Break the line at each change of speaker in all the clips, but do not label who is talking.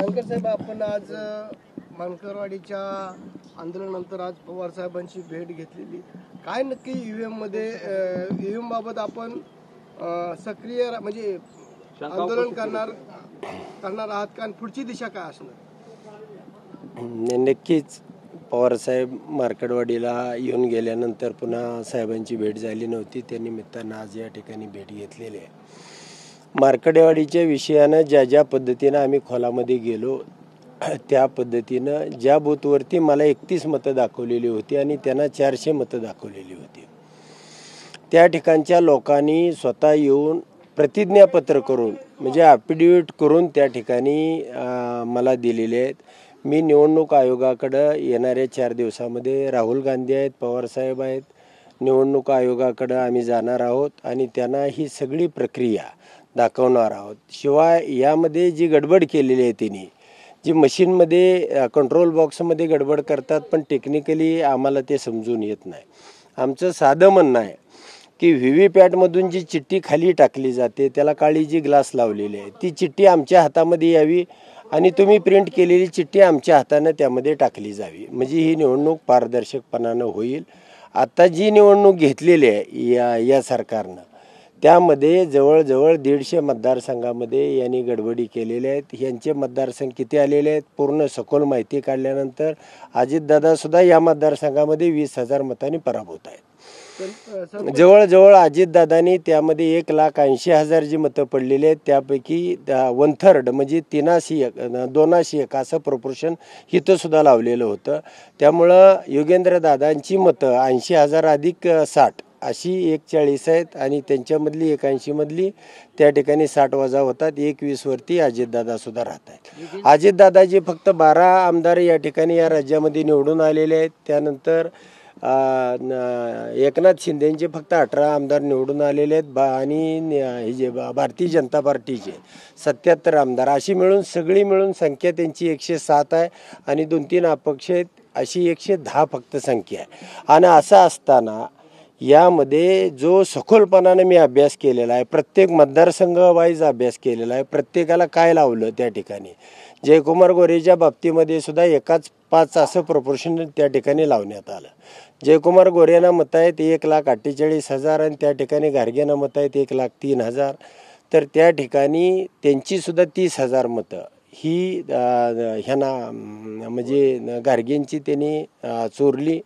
शंकर साहेब, आपण आज मानकरवाडीच्या आंदोलनानंतर आज पवार साहेबांची भेट घेतलेली, काय नक्की ईव्हीएम मध्ये ईव्हीएम बाबत आपण सक्रिय म्हणजे आंदोलन करणार आहात का, पुढची दिशा काय असणार?
नक्कीच पवारसाहेब मार्केटवाडीला येऊन गेल्यानंतर पुन्हा साहेबांची भेट झाली नव्हती, त्या निमित्तानं आज या ठिकाणी भेट घेतलेली आहे. मार्केटवाडीच्या विषयानं ज्या पद्धतीनं आम्ही खोलामध्ये गेलो त्या पद्धतीनं ज्या बूथवरती मला 31 मतं दाखवलेली होती आणि त्यांना 400 मतं दाखवलेली होती, त्या ठिकाणच्या लोकांनी स्वतः येऊन प्रतिज्ञापत्र करून म्हणजे ॲफिडेविट करून त्या ठिकाणी मला दिलेले आहेत. मी निवडणूक आयोगाकडं येणाऱ्या 4 दिवसामध्ये राहुल गांधी आहेत, पवारसाहेब आहेत, निवडणूक आयोगाकडं आम्ही जाणार आहोत आणि त्यांना ही सगळी प्रक्रिया दाखवणार आहोत. शिवाय यामध्ये जी गडबड केलेली आहे त्यांनी, जी मशीनमध्ये कंट्रोल बॉक्समध्ये गडबड करतात, पण टेक्निकली आम्हाला ते समजून येत नाही. आमचं साधं म्हणणं आहे की व्हीव्हीपॅटमधून जी चिठ्ठी खाली टाकली जाते त्याला काळी जी ग्लास लावलेली आहे ती चिठ्ठी आमच्या हातामध्ये यावी आणि तुम्ही प्रिंट केलेली चिठ्ठी आमच्या हातानं त्यामध्ये टाकली जावी, म्हणजे ही निवडणूक पारदर्शकपणानं होईल. आता जी निवडणूक घेतलेली आहे या सरकारनं, त्यामध्ये जवळजवळ 150 मतदारसंघामध्ये यांनी गडबडी केलेल्या आहेत. यांचे मतदारसंघ किती आलेले आहेत पूर्ण सखोल माहिती काढल्यानंतर अजितदादासुद्धा या मतदारसंघामध्ये 20,000 मतांनी पराभूत आहेत. जवळजवळ अजितदादांनी त्यामध्ये 1,80,000 जी मतं पडलेली आहेत त्यापैकी 1/3 म्हणजे 2:1 असं प्रपोर्शन इथं सुद्धा लावलेलं होतं. त्यामुळं योगेंद्रदादांची मतं 80,000 अधिक 60 अशी 140 आहेत आणि त्यांच्यामधली 81 मधली त्या ठिकाणी 60 वजा होतात, 21 वरती अजितदादा सुद्धा राहत आहेत. अजितदादाजी फक्त 12 आमदार या ठिकाणी या राज्यामध्ये निवडून आलेले आहेत. त्यानंतर एकनाथ शिंदेचे फक्त 18 आमदार निवडून आलेले आहेत आणि हे जे भारतीय जनता पार्टीचे 77 आमदार, अशी मिळून सगळी मिळून संख्या त्यांची 107 आहे आणि 2-3 अपक्ष आहेत, अशी 110 फक्त संख्या आहे. आणि असं असताना यामध्ये जो सखोलपणाने मी अभ्यास केलेला आहे, प्रत्येक मतदारसंघ वाईज अभ्यास केलेला आहे, प्रत्येकाला काय लावलं त्या ठिकाणी, जयकुमार गोरेच्या बाबतीमध्ये सुद्धा 1:5 असं प्रपोर्शन त्या ठिकाणी लावण्यात आलं. जयकुमार गोरेंना मतं आहेत 1,48,000 आणि त्या ठिकाणी गार्गेंना मतं आहेत 1,03,000, तर त्या ठिकाणी त्यांची सुद्धा 30,000 मतं ही ह्यांना म्हणजे गार्गेंची त्यांनी चोरली.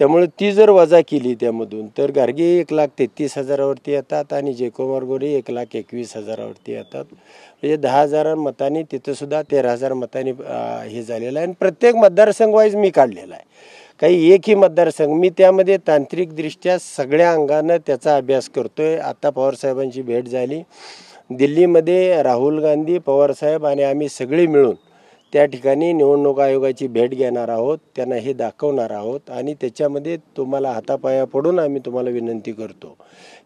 त्यामुळे ती जर वजा केली त्यामधून तर गार्गे 1,33,000 वरती येतात आणि जयकुमार गोरे 1,21,000 वरती येतात. म्हणजे 10,000 मतांनी तिथं सुद्धा 13,000 मतांनी हे झालेलं आहे. आणि प्रत्येक मतदारसंघ वाईज मी काढलेला आहे, काही एकही मतदारसंघ मी त्यामध्ये तांत्रिकदृष्ट्या सगळ्या अंगानं त्याचा अभ्यास करतोय. आता पवारसाहेबांची भेट झाली दिल्लीमध्ये, राहुल गांधी, पवारसाहेब आणि आम्ही सगळे मिळून त्या ठिकाणी निवडणूक आयोगाची भेट घेणार आहोत, त्यांना हे दाखवणार आहोत आणि त्याच्यामध्ये तुम्हाला हातापाया पडून आम्ही तुम्हाला विनंती करतो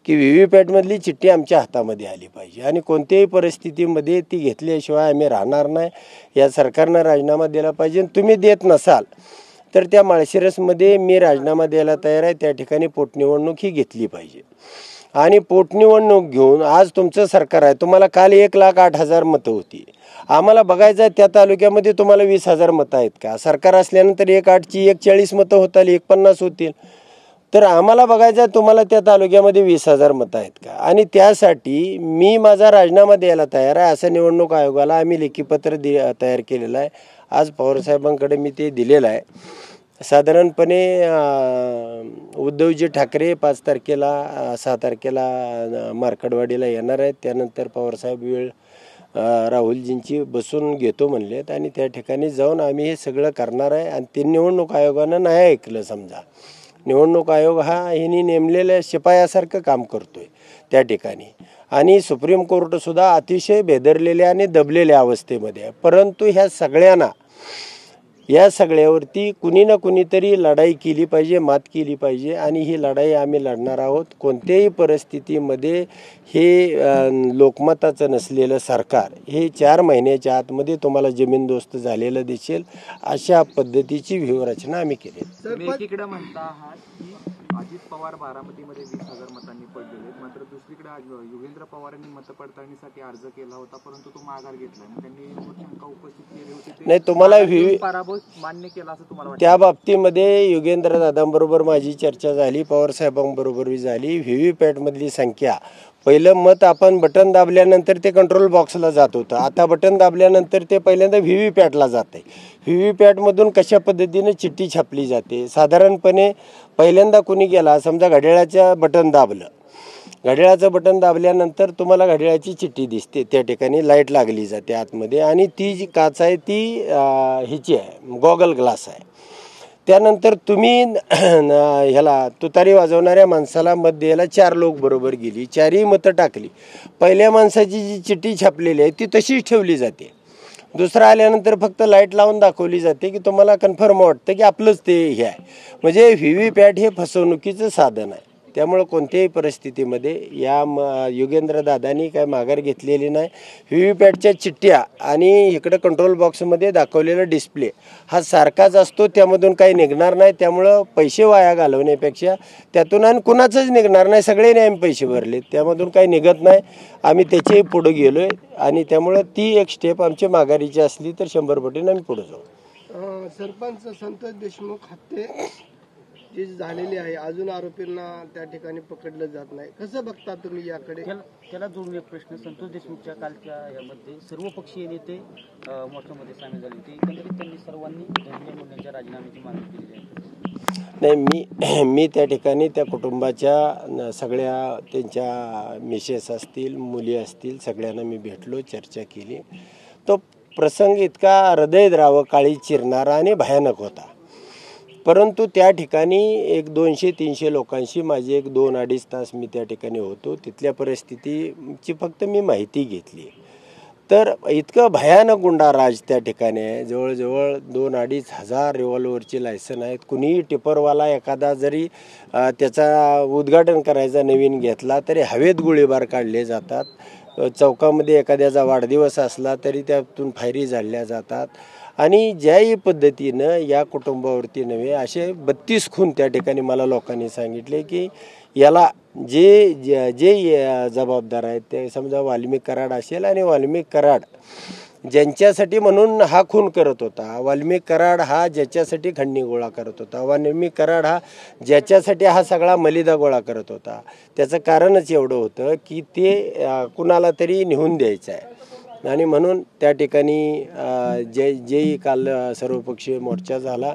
की व्हीव्हीपॅटमधली चिठ्ठी आमच्या हातामध्ये आली पाहिजे आणि कोणत्याही परिस्थितीमध्ये ती घेतल्याशिवाय आम्ही राहणार नाही. या सरकारनं राजीनामा दिला पाहिजे. तुम्ही देत नसाल तर त्या माळशिरसमध्ये मी राजीनामा द्यायला तयार आहे, त्या ठिकाणी पोटनिवडणूक ही घेतली पाहिजे. आणि पोटनिवडणूक घेऊन आज तुमचं सरकार आहे, तुम्हाला काल 1,08,000 मतं होती, आम्हाला बघायचं आहे त्या तालुक्यामध्ये तुम्हाला 20,000 मतं आहेत का. सरकार असल्यानंतर 1,08ची 140 मतं होतील, 150 होतील, तर आम्हाला बघायचं आहे तुम्हाला त्या तालुक्यामध्ये 20,000 मतं आहेत का. आणि त्यासाठी मी माझा राजीनामा द्यायला तयार आहे असं निवडणूक आयोगाला आम्ही लेखीपत्र तयार केलेलं आहे. आज पवारसाहेबांकडे मी ते दिलेलं आहे. साधारणपणे उद्धवजी ठाकरे 5 तारखेला 6 तारखेला मार्केटवाडीला येणार आहेत. त्यानंतर पवारसाहेब राहुलजींची बसून घेतो म्हणलेत आणि त्या ठिकाणी जाऊन आम्ही हे सगळं करणार आहे. आणि ते निवडणूक आयोगानं नाही ऐकलं. समजा निवडणूक आयोग हा ह्यांनी नेमलेल्या शिपायासारखं काम करतोय त्या ठिकाणी आणि सुप्रीम कोर्टसुद्धा अतिशय बेदरलेल्या आणि दबलेल्या अवस्थेमध्ये आहे. परंतु ह्या सगळ्यांना या सगळ्यावरती कुणी ना कुणीतरी लढाई केली पाहिजे, मात केली पाहिजे आणि ही लढाई आम्ही लढणार आहोत. कोणत्याही परिस्थितीमध्ये हे लोकमताचं नसलेलं सरकार हे 4 महिन्याच्या आतमध्ये तुम्हाला जमीनदोस्त झालेलं दिसेल, अशा पद्धतीची व्यूहरचना आम्ही केली.
एकीकडे म्हणता आहात की अजित पवार बारामतीमध्ये 20,000 मतांनी पडलेले, मात्र दुसरीकडे योगेंद्र पवारांनी मतपडताळणीसाठी अर्ज केला होता परंतु तो माघार घेतला. त्यांनी शंका उपस्थित केली
नाही तुम्हाला व्हीव्ही
पराभव मान्य केला असं तुम्हाला वाटतं?
त्या बाबतीमध्ये योगेंद्र दादांबरोबर माझी चर्चा झाली, पवार साहेबांबरोबरही झाली. व्हीव्हीपॅटमधली संख्या, पहिलं मत आपण बटन दाबल्यानंतर ते कंट्रोल बॉक्सला जात होतं, आता बटन दाबल्यानंतर ते पहिल्यांदा व्हीव्हीपॅटला जाते. व्हीव्हीपॅटमधून कशा पद्धतीने चिठ्ठी छापली जाते, साधारणपणे पहिल्यांदा कुणी गेला, समजा घड्याळाचं बटन दाबलं, घड्याळाचं बटन दाबल्यानंतर तुम्हाला घड्याळाची चिठ्ठी दिसते, त्या ठिकाणी लाईट लागली जाते आतमध्ये, आणि ती जी काच आहे ती हिची आहे, गॉगल ग्लास आहे. त्यानंतर तुम्ही ह्याला तुतारी वाजवणाऱ्या माणसाला मत द्यायला 4 लोक बरोबर गेली, 4ही मतं टाकली. पहिल्या माणसाची जी चिठ्ठी छापलेली आहे ती तशीच ठेवली जाते. दुसरा आल्यानंतर फक्त लाईट लावून दाखवली जाते की तुम्हाला कन्फर्म वाटतं की आपलंच ते हे आहे. म्हणजे व्हीव्हीपॅट हे फसवणुकीचं साधन आहे. त्यामुळं कोणत्याही परिस्थितीमध्ये या योगेंद्र दादांनी काय माघार घेतलेली नाही. व्हीव्हीपॅटच्या चिठ्ठ्या आणि इकडं कंट्रोल बॉक्समध्ये दाखवलेला डिस्प्ले हा सारखाच असतो, त्यामधून काही निघणार नाही. त्यामुळं पैसे वाया घालवण्यापेक्षा त्यातून आणि कुणाचंच निघणार नाही, सगळ्यांनी आम्ही पैसे भरले, त्यामधून काही निघत नाही. आम्ही त्याच्याही पुढं गेलो आहे आणि त्यामुळं ती एक स्टेप आमची माघारीची असली तर 100 पटीने आम्ही पुढं जाऊ.
सरपंच संतोष देशमुख हत्ये जी झालेली आहे, अजून आरोपींना त्या ठिकाणी पकडलं जात नाही, कसं बघता तुम्ही याकडे?
त्याला जोडून एक प्रश्न, संतोष देशमुखच्या कालच्या यामध्ये सर्वपक्षीय नेते मोर्चामध्ये सामील झाले होते, एकंदरीत त्यांनी सर्वांनी धनंजय मुंडेंच्या राजीनाम्याची मागणी केलेली आहे.
नाही, मी त्या ठिकाणी त्या कुटुंबाच्या सगळ्या त्यांच्या मिसेस असतील, मुली असतील, सगळ्यांना मी भेटलो, चर्चा केली. तो प्रसंग इतका हृदयद्रावक, काळी चिरणारा आणि भयानक होता. परंतु त्या ठिकाणी एक 200-300 लोकांशी माझे एक 2-2.5 तास मी त्या ठिकाणी होतो. तिथल्या परिस्थितीची फक्त मी माहिती घेतली. तर इतकं भयानक गुंडाराज त्या ठिकाणी आहे. जवळजवळ 2-2.5 हजार रिव्हॉल्वरची लायसन आहेत. कुणीही टिपरवाला एखादा जरी त्याचा उद्घाटन करायचा नवीन घेतला तरी हवेत गोळीबार काढले जातात. चौकामध्ये एखाद्याचा वाढदिवस असला तरी त्यातून फायरी झाडल्या जातात. आणि ज्याही पद्धतीनं या कुटुंबावरती नव्हे असे 32 खून त्या ठिकाणी मला लोकांनी सांगितले की याला जे जबाबदार आहेत ते, समजा वाल्मिक कराड असेल, आणि वाल्मिक कराड ज्यांच्यासाठी म्हणून हा खून करत होता, वाल्मिक कराड हा ज्याच्यासाठी खंडणी गोळा करत होता, वाल्मिक कराड हा ज्याच्यासाठी हा सगळा मलिदा गोळा करत होता, त्याचं कारणच एवढं होतं की ते कुणाला तरी नेऊन द्यायचं आहे. आणि म्हणून त्या ठिकाणी जेही काल सर्वपक्षीय मोर्चा झाला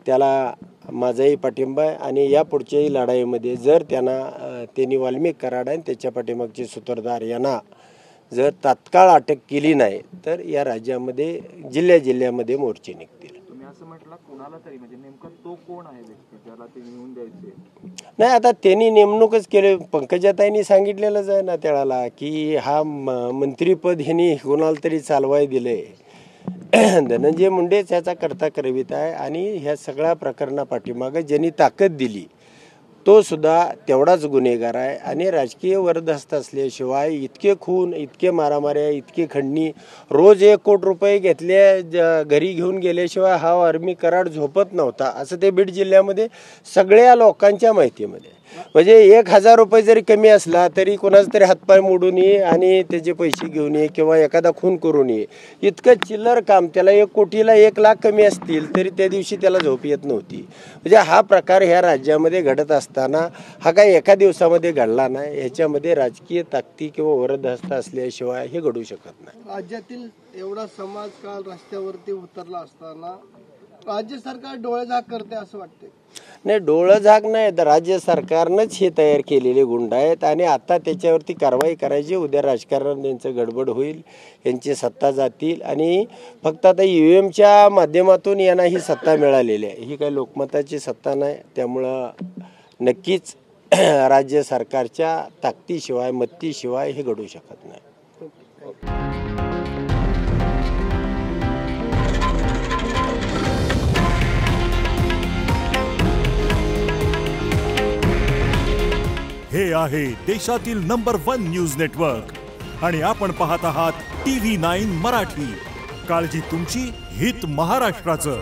त्याला माझाही पाठिंबा आहे. आणि या पुढच्याही लढाईमध्ये जर त्यांनी वाल्मिक कराड आणि त्याच्या पाठीमागचे सूत्रधार यांना जर तात्काळ अटक केली नाही तर या राज्यामध्ये जिल्ह्यामध्ये मोर्चे निघतील.
तुम्ही असं म्हटलं कोणाला तरी, म्हणजे नेमकं तो कोण आहे व्यक्ती ज्याला ते नेऊन द्यायचे?
नाही, आता त्यांनी नेमणूकच केले. पंकजाताईंनी सांगितलेलंच आहे ना त्याला की हा मंत्रीपद ह्यांनी कोणाला तरी चालवाय दिलंय. धनंजय मुंडेच ह्याचा करता करविता आहे. आणि ह्या सगळ्या प्रकरणापाठीमागं ज्यांनी ताकद दिली तो सुद्धा तेवढाच गुन्हेगार आहे. आणि राजकीय वरदहस्त असल्याशिवाय इतके खून, इतके मारामाऱ्या, इतकी खंडणी, रोज 1 कोटी रुपये घेतले घरी घेऊन गेल्याशिवाय हा वाल्मिक कराड झोपत नव्हता, असं ते बीड जिल्ह्यामध्ये सगळ्या लोकांच्या माहितीमध्ये. म्हणजे 1000 रुपये जरी कमी असला तरी कोणाचा तरी हातपाय मोडून ये आणि त्याचे पैसे घेऊन ये किंवा एखादा खून करून ये, इतकं चिल्लर काम. त्याला 1 कोटीला 1 लाख कमी असतील तरी त्या दिवशी त्याला झोप येत नव्हती. म्हणजे हा प्रकार ह्या राज्यामध्ये घडत असताना हा काही एका दिवसामध्ये घडला नाही. ह्याच्यामध्ये राजकीय ताकदी किंवा वरदहस्त असल्याशिवाय हे घडू शकत नाही.
राज्यातील एवढा समाज काल रस्त्यावरती उतरला असताना राज्य सरकार डोळेझाक करते असं वाटते?
नाही, डोळंझाक नाही, तर राज्य सरकारनंच हे तयार केलेले गुंड आहेत. आणि आता त्याच्यावरती कारवाई करायची. उद्या राजकारण त्यांचं गडबड होईल, यांची सत्ता जातील. आणि फक्त आता EVMच्या माध्यमातून यांना ही सत्ता मिळालेली आहे, ही काही लोकमताची सत्ता नाही. त्यामुळं नक्कीच राज्य सरकारच्या ताकदीशिवाय, मत्तीशिवाय हे घडू शकत नाही.
हे आहे देशातील नंबर 1 न्यूज नेटवर्क आणि आपण पाहत आहात TV9 मराठी. काळजी तुमची, हित महाराष्ट्राचं.